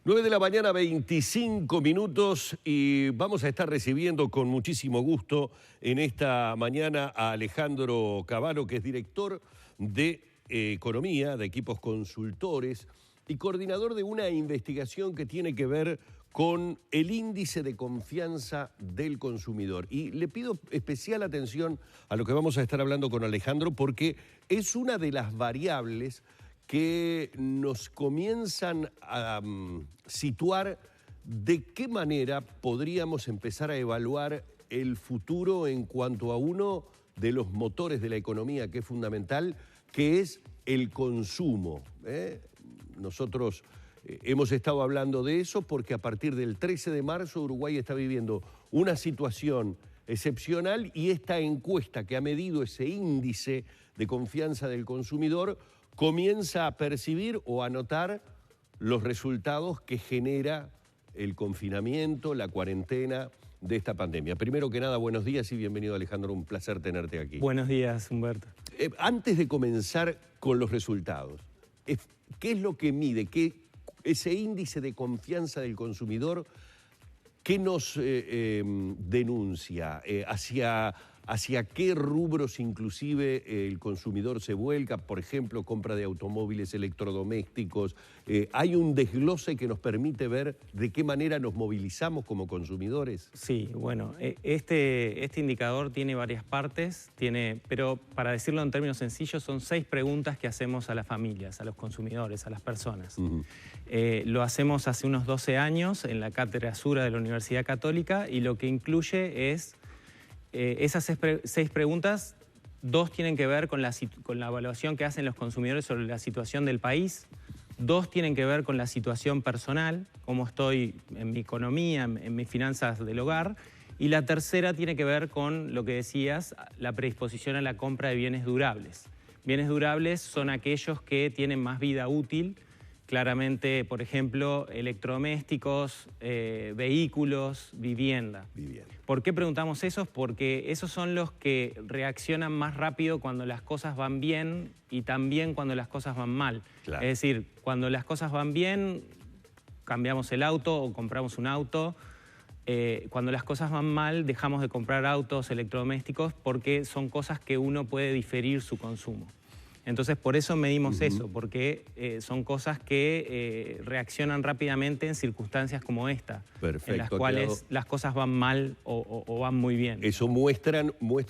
9 de la mañana, 25 minutos, y vamos a estar recibiendo con muchísimo gusto en esta mañana a Alejandro Cavallo, que es director de Economía, de Equipos Consultores y coordinador de una investigación que tiene que ver con el índice de confianza del consumidor. Y le pido especial atención a lo que vamos a estar hablando con Alejandro, porque es una de las variables que nos comienzan a situar de qué manera podríamos empezar a evaluar el futuro en cuanto a uno de los motores de la economía que es fundamental, que es el consumo. Nosotros hemos estado hablando de eso porque a partir del 13 de marzo Uruguay está viviendo una situación excepcional y esta encuesta que ha medido ese índice de confianza del consumidor comienza a percibir o a notar los resultados que genera el confinamiento, la cuarentena de esta pandemia. Primero que nada, buenos días y bienvenido, Alejandro, un placer tenerte aquí. Buenos días, Humberto. Antes de comenzar con los resultados, ¿qué es lo que mide? Ese índice de confianza del consumidor, ¿qué nos denuncia? ¿Hacia qué rubros inclusive el consumidor se vuelca? Por ejemplo, compra de automóviles, electrodomésticos. ¿Hay un desglose que nos permite ver de qué manera nos movilizamos como consumidores? Sí, bueno, este indicador tiene varias partes, pero para decirlo en términos sencillos, son 6 preguntas que hacemos a las familias, a los consumidores, a las personas. Lo hacemos hace unos 12 años en la Cátedra Sura de la Universidad Católica y lo que incluye es esas 6 preguntas. 2 tienen que ver con la evaluación que hacen los consumidores sobre la situación del país. 2 tienen que ver con la situación personal, cómo estoy en mi economía, en mis finanzas del hogar. Y la tercera tiene que ver con lo que decías, la predisposición a la compra de bienes durables. Bienes durables son aquellos que tienen más vida útil. Claramente, por ejemplo, electrodomésticos, vehículos, vivienda. ¿Por qué preguntamos eso? Porque esos son los que reaccionan más rápido cuando las cosas van bien y también cuando las cosas van mal. Claro. Es decir, cuando las cosas van bien, cambiamos el auto o compramos un auto. Cuando las cosas van mal, dejamos de comprar autos, electrodomésticos, porque son cosas que uno puede diferir su consumo. Entonces, por eso medimos eso, porque son cosas que reaccionan rápidamente en circunstancias como esta, en las cuales las cosas van mal o van muy bien. Eso muestra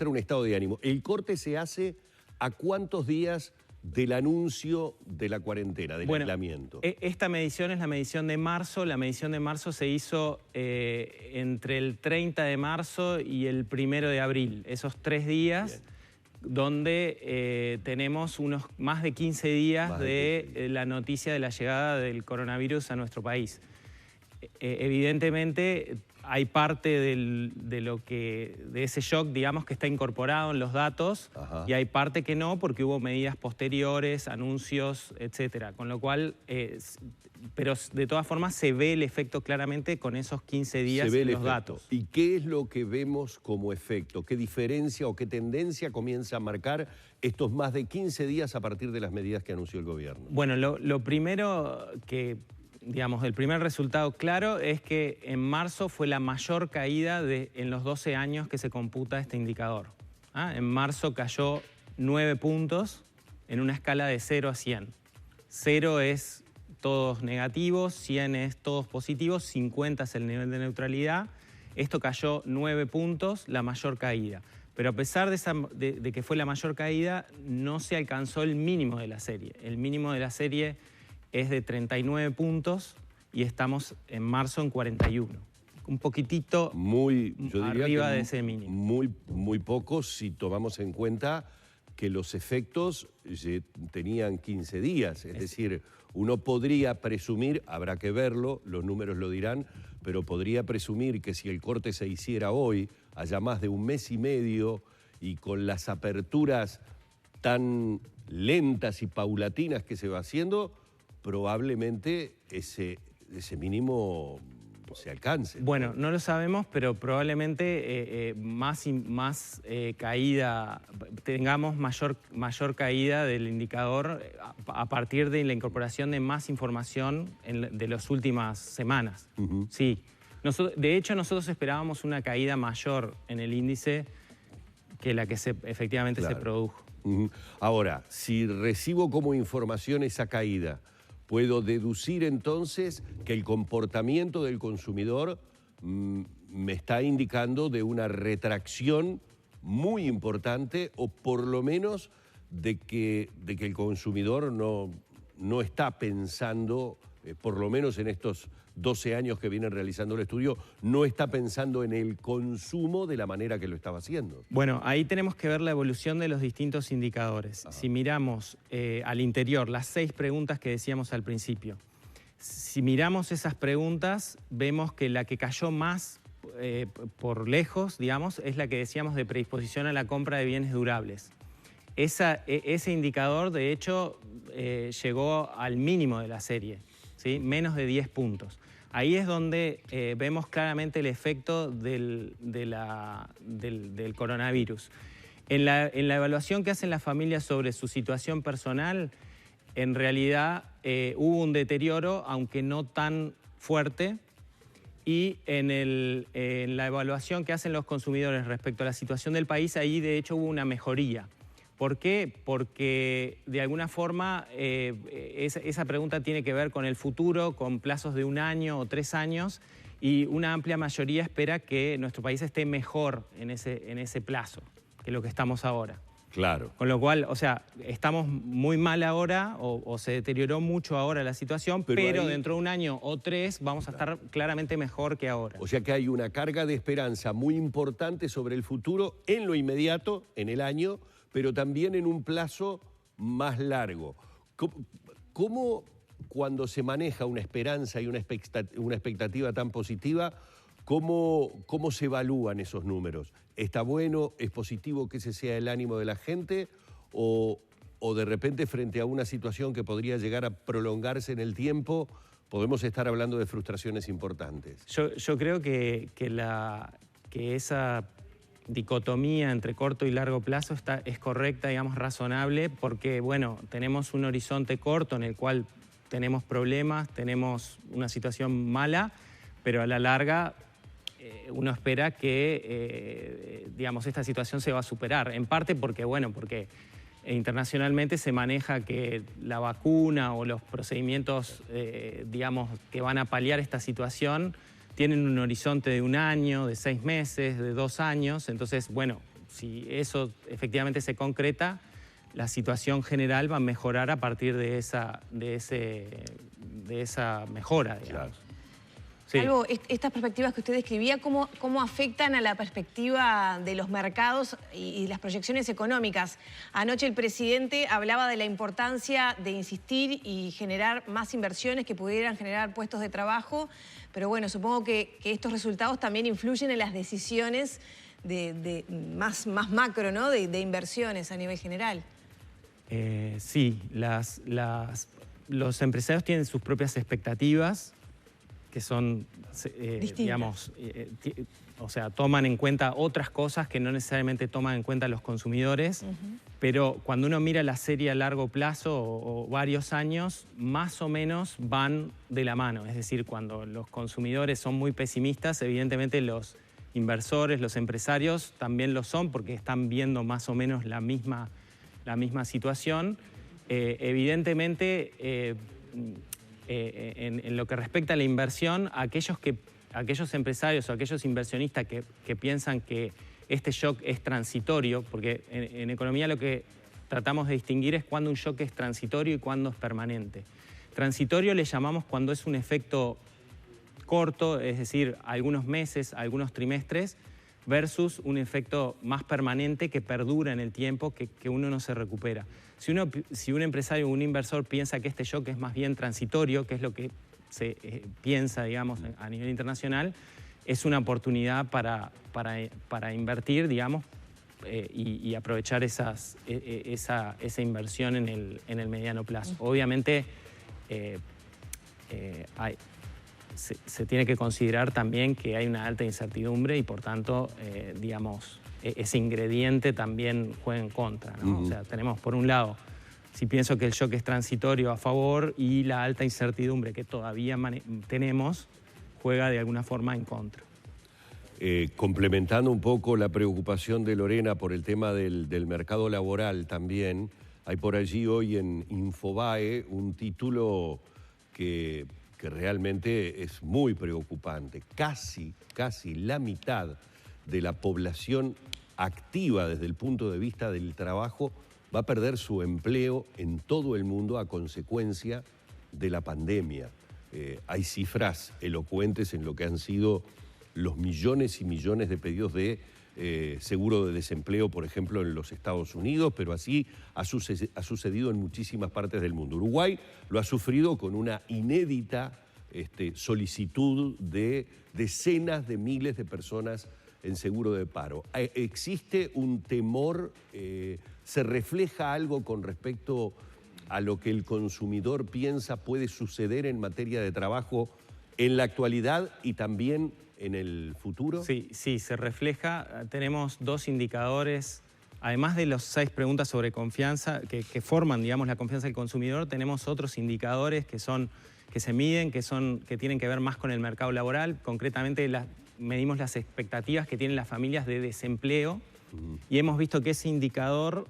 un estado de ánimo. ¿El corte se hace a cuántos días del anuncio de la cuarentena, del aislamiento? Esta medición es la medición de marzo. La medición de marzo se hizo entre el 30 de marzo y el 1 de abril. Esos 3 días... Bien. Donde tenemos unos más de 15 días de la noticia de la llegada del coronavirus a nuestro país. Evidentemente hay parte de ese shock, digamos, que está incorporado en los datos. Ajá. Y hay parte que no, porque hubo medidas posteriores, anuncios, etcétera. Con lo cual, pero de todas formas se ve el efecto claramente con esos 15 días en los datos. ¿Y qué es lo que vemos como efecto? ¿Qué diferencia o qué tendencia comienza a marcar estos más de 15 días a partir de las medidas que anunció el gobierno? Bueno, lo primero que... Digamos, el primer resultado claro es que en marzo fue la mayor caída en los 12 años que se computa este indicador. En marzo cayó 9 puntos en una escala de 0 a 100. 0 es todos negativos, 100 es todos positivos, 50 es el nivel de neutralidad. Esto cayó 9 puntos, la mayor caída. Pero a pesar de que fue la mayor caída, no se alcanzó el mínimo de la serie. El mínimo de la serie es de 39 puntos y estamos en marzo en 41. Un poquitito arriba de ese mínimo. Muy poco si tomamos en cuenta que los efectos tenían 15 días. Es decir, uno podría presumir, habrá que verlo, los números lo dirán, pero podría presumir que si el corte se hiciera hoy, allá más de un mes y medio, y con las aperturas tan lentas y paulatinas que se va haciendo, probablemente ese mínimo se alcance. Bueno, no lo sabemos, pero probablemente tengamos mayor caída del indicador a partir de la incorporación de más información de las últimas semanas. Sí. De hecho, nosotros esperábamos una caída mayor en el índice que la que efectivamente se produjo. Ahora, si recibo como información esa caída, ¿puedo deducir entonces que el comportamiento del consumidor me está indicando de una retracción muy importante o por lo menos de que el consumidor no está pensando, por lo menos en estos 12 años que vienen realizando el estudio, no está pensando en el consumo de la manera que lo estaba haciendo? Bueno, ahí tenemos que ver la evolución de los distintos indicadores. Si miramos al interior, las 6 preguntas que decíamos al principio, si miramos esas preguntas, vemos que la que cayó más por lejos, digamos, es la que decíamos de predisposición a la compra de bienes durables. Ese indicador, de hecho, llegó al mínimo de la serie, ¿sí? Menos de 10 puntos. Ahí es donde vemos claramente el efecto del coronavirus. En la evaluación que hacen las familias sobre su situación personal, en realidad hubo un deterioro, aunque no tan fuerte, y en la evaluación que hacen los consumidores respecto a la situación del país, ahí de hecho hubo una mejoría. ¿Por qué? Porque de alguna forma esa pregunta tiene que ver con el futuro, con plazos de 1 año o 3 años, y una amplia mayoría espera que nuestro país esté mejor en ese plazo que lo que estamos ahora. Claro. Con lo cual, o sea, estamos muy mal ahora o se deterioró mucho ahora la situación, pero ahí, dentro de 1 año o 3 vamos a estar claramente mejor que ahora. O sea que hay una carga de esperanza muy importante sobre el futuro en lo inmediato, en el año, pero también en un plazo más largo. ¿Cómo cuando se maneja una esperanza y una expectativa tan positiva, cómo se evalúan esos números? ¿Está bueno, es positivo que ese sea el ánimo de la gente o de repente frente a una situación que podría llegar a prolongarse en el tiempo, podemos estar hablando de frustraciones importantes? Yo creo que esa dicotomía entre corto y largo plazo es correcta, digamos, razonable, porque, bueno, tenemos un horizonte corto en el cual tenemos problemas, tenemos una situación mala, pero a la larga uno espera que, digamos, esta situación se va a superar. En parte porque, bueno, porque internacionalmente se maneja que la vacuna o los procedimientos, digamos, que van a paliar esta situación tienen un horizonte de 1 año, de 6 meses, de 2 años. Entonces, bueno, si eso efectivamente se concreta, la situación general va a mejorar a partir de esa mejora, digamos. Claro. Sí. Algo, estas perspectivas que usted describía, ¿cómo afectan a la perspectiva de los mercados y las proyecciones económicas? Anoche el presidente hablaba de la importancia de insistir y generar más inversiones que pudieran generar puestos de trabajo, pero bueno, supongo que estos resultados también influyen en las decisiones más macro, ¿no? de inversiones a nivel general. Sí, los empresarios tienen sus propias expectativas, que son, digamos, o sea, toman en cuenta otras cosas que no necesariamente toman en cuenta los consumidores, pero cuando uno mira la serie a largo plazo o varios años, más o menos van de la mano. Es decir, cuando los consumidores son muy pesimistas, evidentemente los inversores, los empresarios también lo son porque están viendo más o menos la misma situación. Evidentemente, en lo que respecta a la inversión, aquellos empresarios o aquellos inversionistas que piensan que este shock es transitorio, porque en economía lo que tratamos de distinguir es cuando un shock es transitorio y cuando es permanente. Transitorio le llamamos cuando es un efecto corto, es decir, algunos meses, algunos trimestres, versus un efecto más permanente que perdura en el tiempo, que uno no se recupera. Si un empresario o un inversor piensa que este shock es más bien transitorio, que es lo que se piensa, digamos, a nivel internacional, es una oportunidad para invertir, digamos, y aprovechar esa inversión en el mediano plazo. Obviamente, se tiene que considerar también que hay una alta incertidumbre y por tanto, digamos, ese ingrediente también juega en contra, ¿no? O sea, tenemos por un lado, si pienso que el shock es transitorio, a favor, y la alta incertidumbre que todavía tenemos juega de alguna forma en contra. Complementando un poco la preocupación de Lorena por el tema del mercado laboral también, hay por allí hoy en Infobae un título que realmente es muy preocupante. Casi la mitad de la población activa desde el punto de vista del trabajo va a perder su empleo en todo el mundo a consecuencia de la pandemia. Hay cifras elocuentes en lo que han sido los millones y millones de pedidos de seguro de desempleo, por ejemplo, en los Estados Unidos, pero así ha sucedido en muchísimas partes del mundo. Uruguay lo ha sufrido con una inédita solicitud de decenas de miles de personas en seguro de paro. ¿Existe un temor? ¿Se refleja algo con respecto a lo que el consumidor piensa puede suceder en materia de trabajo en la actualidad y también en el futuro? Sí, se refleja. Tenemos dos indicadores. Además de las 6 preguntas sobre confianza que forman, digamos, la confianza del consumidor, tenemos otros indicadores que se miden, que tienen que ver más con el mercado laboral. Concretamente, medimos las expectativas que tienen las familias de desempleo y hemos visto que ese indicador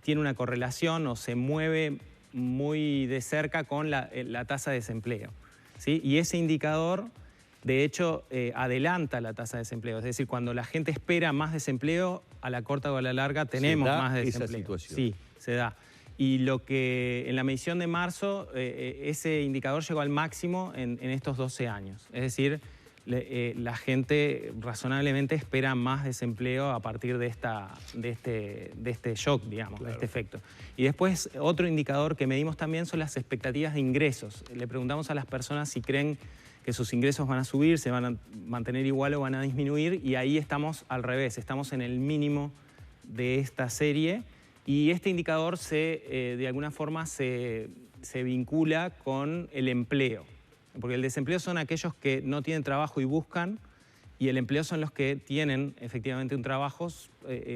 tiene una correlación o se mueve muy de cerca con la tasa de desempleo, ¿sí? Y ese indicador, de hecho, adelanta la tasa de desempleo. Es decir, cuando la gente espera más desempleo, a la corta o a la larga tenemos más desempleo. Esa situación. Sí, se da. Y lo que en la medición de marzo, ese indicador llegó al máximo en estos 12 años. Es decir, la gente razonablemente espera más desempleo a partir de este shock, digamos, claro, de este efecto. Y después, otro indicador que medimos también son las expectativas de ingresos. Le preguntamos a las personas si creen que sus ingresos van a subir, se van a mantener igual o van a disminuir, y ahí estamos al revés, estamos en el mínimo de esta serie, y este indicador de alguna forma se vincula con el empleo, porque el desempleo son aquellos que no tienen trabajo y buscan, y el empleo son los que tienen efectivamente un trabajo.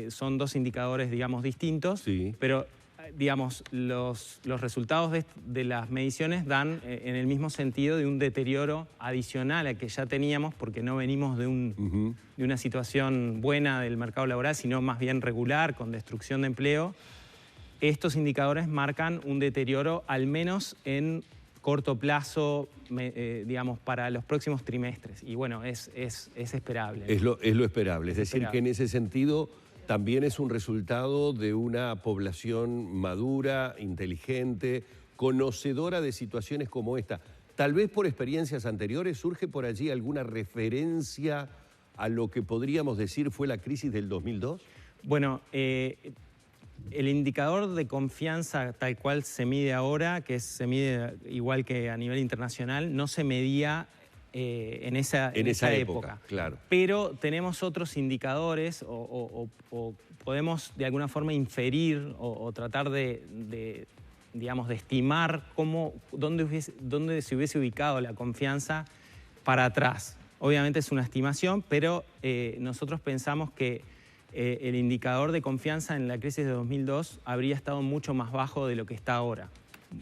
Son dos indicadores, digamos, distintos, sí, pero digamos, los resultados de las mediciones dan en el mismo sentido de un deterioro adicional al que ya teníamos, porque no venimos de una situación buena del mercado laboral, sino más bien regular, con destrucción de empleo. Estos indicadores marcan un deterioro, al menos en corto plazo, digamos, para los próximos trimestres. Y bueno, es esperable, ¿no? Es lo esperable. Es decir, que en ese sentido también es un resultado de una población madura, inteligente, conocedora de situaciones como esta. Tal vez por experiencias anteriores surge por allí alguna referencia a lo que podríamos decir fue la crisis del 2002. Bueno, el indicador de confianza tal cual se mide ahora, que se mide igual que a nivel internacional, no se medía en esa época. Claro. Pero tenemos otros indicadores o podemos de alguna forma inferir o tratar digamos, de estimar dónde se hubiese ubicado la confianza para atrás. Obviamente es una estimación, pero nosotros pensamos que el indicador de confianza en la crisis de 2002 habría estado mucho más bajo de lo que está ahora.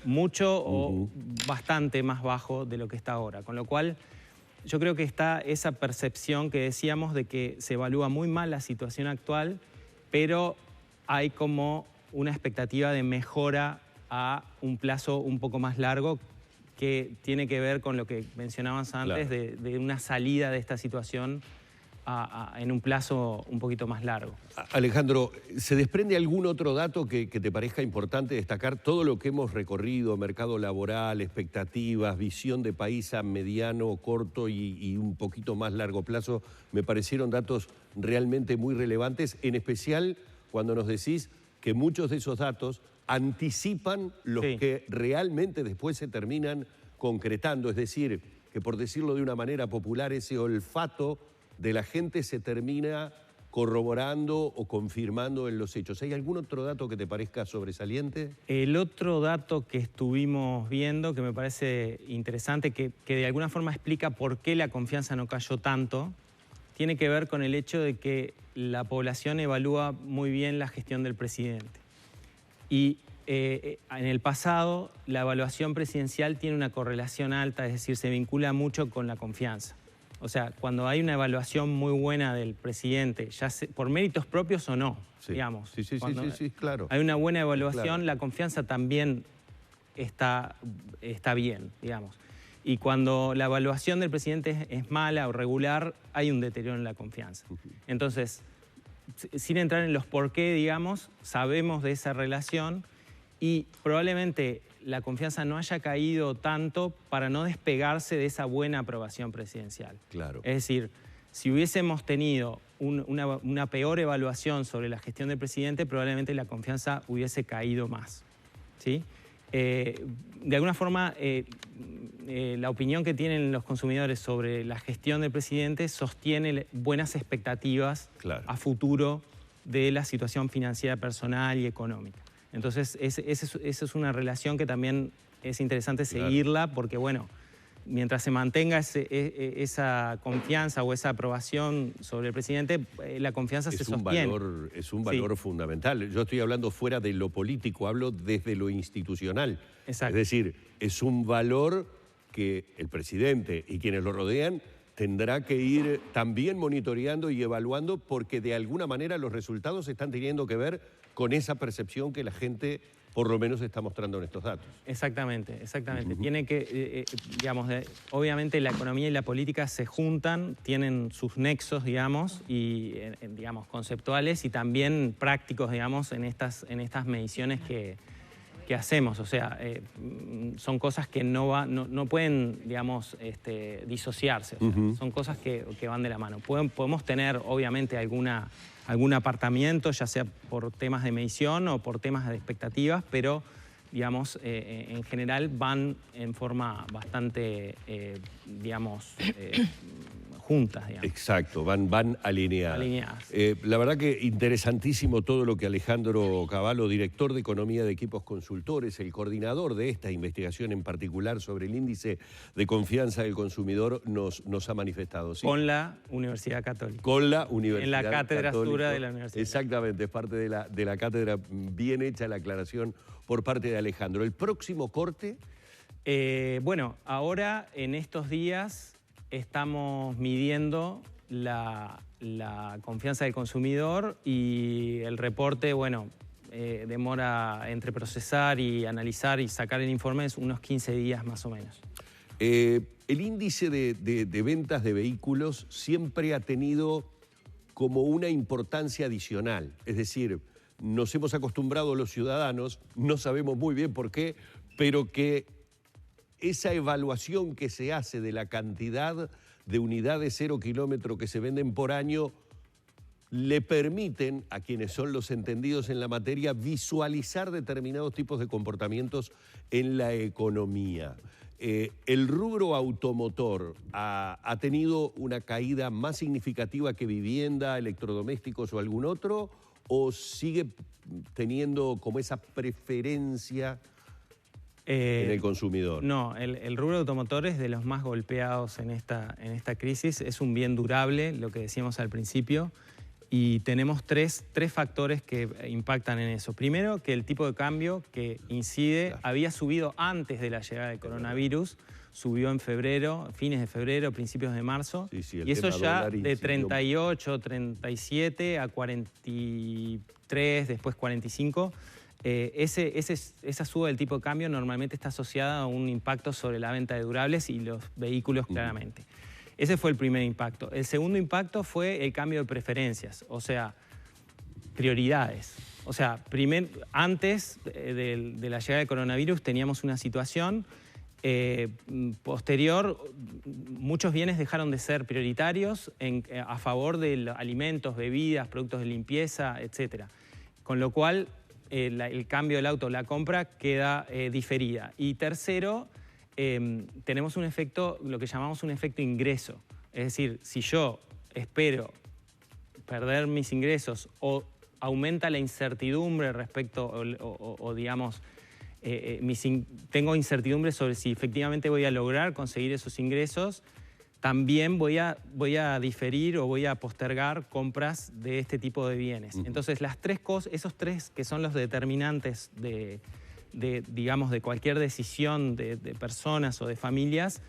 Mucho o bastante más bajo de lo que está ahora. Con lo cual, yo creo que está esa percepción que decíamos de que se evalúa muy mal la situación actual, pero hay como una expectativa de mejora a un plazo un poco más largo, que tiene que ver con lo que mencionabas antes, claro, de una salida de esta situación en un plazo un poquito más largo. Alejandro, ¿se desprende algún otro dato que te parezca importante destacar? Todo lo que hemos recorrido, mercado laboral, expectativas, visión de país a mediano, corto y un poquito más largo plazo, me parecieron datos realmente muy relevantes, en especial cuando nos decís que muchos de esos datos anticipan los que realmente después se terminan concretando, es decir, que por decirlo de una manera popular, ese olfato de la gente se termina corroborando o confirmando en los hechos. ¿Hay algún otro dato que te parezca sobresaliente? El otro dato que estuvimos viendo, que me parece interesante, que de alguna forma explica por qué la confianza no cayó tanto, tiene que ver con el hecho de que la población evalúa muy bien la gestión del presidente. Y en el pasado, la evaluación presidencial tiene una correlación alta, es decir, se vincula mucho con la confianza. O sea, cuando hay una evaluación muy buena del presidente, ya por méritos propios o no, Sí. digamos. Sí, claro. Hay una buena evaluación, Claro. la confianza también está bien, digamos. Y cuando la evaluación del presidente es mala o regular, hay un deterioro en la confianza. Entonces, sin entrar en los por qué, digamos, sabemos de esa relación y probablemente la confianza no haya caído tanto para no despegarse de esa buena aprobación presidencial. Claro. Es decir, si hubiésemos tenido una peor evaluación sobre la gestión del presidente, probablemente la confianza hubiese caído más, ¿sí? De alguna forma, la opinión que tienen los consumidores sobre la gestión del presidente sostiene buenas expectativas a futuro de la situación financiera personal y económica. Entonces, esa es una relación que también es interesante seguirla porque, bueno, mientras se mantenga esa confianza o esa aprobación sobre el presidente, la confianza se sostiene. Es un valor fundamental. Yo estoy hablando fuera de lo político, hablo desde lo institucional. Exacto. Es decir, es un valor que el presidente y quienes lo rodean tendrá que ir también monitoreando y evaluando porque de alguna manera los resultados están teniendo que ver con esa percepción que la gente por lo menos está mostrando en estos datos. Exactamente, exactamente. Tiene que, digamos, obviamente la economía y la política se juntan, tienen sus nexos, digamos, y, digamos, conceptuales y también prácticos, digamos, en estas mediciones que hacemos. O sea, son cosas que no pueden, digamos, disociarse. O sea, son cosas que van de la mano. Podemos tener, obviamente, algún apartamiento, ya sea por temas de medición o por temas de expectativas, pero, digamos, en general van en forma bastante, digamos, juntas, digamos. Exacto, van alineadas. La verdad que interesantísimo todo lo que Alejandro Cavallo, director de Economía de Equipos Consultores, el coordinador de esta investigación en particular sobre el índice de confianza del consumidor, nos ha manifestado. ¿Sí? Con la Universidad Católica. Con la Universidad En la cátedra Católica. Sura de la Universidad. Exactamente, es parte de la cátedra, bien hecha la aclaración por parte de Alejandro. ¿El próximo corte? Bueno, ahora en estos días estamos midiendo la confianza del consumidor y el reporte, bueno, demora entre procesar y analizar y sacar el informe unos 15 días más o menos. El índice de ventas de vehículos siempre ha tenido como una importancia adicional, es decir, nos hemos acostumbrado los ciudadanos, no sabemos muy bien por qué, pero que esa evaluación que se hace de la cantidad de unidades 0 kilómetro que se venden por año le permiten a quienes son los entendidos en la materia visualizar determinados tipos de comportamientos en la economía. ¿El rubro automotor ha tenido una caída más significativa que vivienda, electrodomésticos o algún otro? ¿O sigue teniendo como esa preferencia en el consumidor? No, el rubro automotor es de los más golpeados en esta crisis. Es un bien durable, lo que decíamos al principio, y tenemos tres factores que impactan en eso. Primero, que el tipo de cambio que incide había subido antes de la llegada del coronavirus, subió en febrero, fines de febrero, principios de marzo, y eso ya de 38, 37 a 43, después 45. Esa suba del tipo de cambio normalmente está asociada a un impacto sobre la venta de durables y los vehículos claramente. Ese fue el primer impacto. El segundo impacto fue el cambio de preferencias, o sea, prioridades. O sea, antes de la llegada del coronavirus teníamos una situación posterior, muchos bienes dejaron de ser prioritarios a favor de alimentos, bebidas, productos de limpieza, etc. Con lo cual, el cambio del auto, la compra, queda diferida. Y tercero, tenemos un efecto, lo que llamamos un efecto ingreso. Es decir, si yo espero perder mis ingresos o aumenta la incertidumbre respecto o digamos, tengo incertidumbre sobre si efectivamente voy a lograr conseguir esos ingresos, también voy a diferir o voy a postergar compras de este tipo de bienes. Entonces, esos tres que son los determinantes digamos, de cualquier decisión de personas o de familias,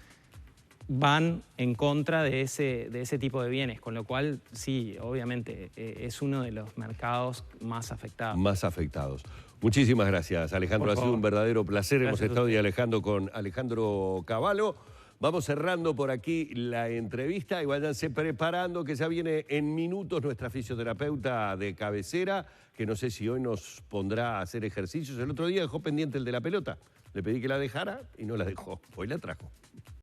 van en contra de ese tipo de bienes, con lo cual, sí, obviamente, es uno de los mercados más afectados. Más afectados. Muchísimas gracias, Alejandro. Ha sido un verdadero placer. Hemos estado dialogando con Alejandro Cavallo. Vamos cerrando por aquí la entrevista y váyanse preparando que ya viene en minutos nuestra fisioterapeuta de cabecera, que no sé si hoy nos pondrá a hacer ejercicios. El otro día dejó pendiente el de la pelota. Le pedí que la dejara y no la dejó. Hoy la trajo.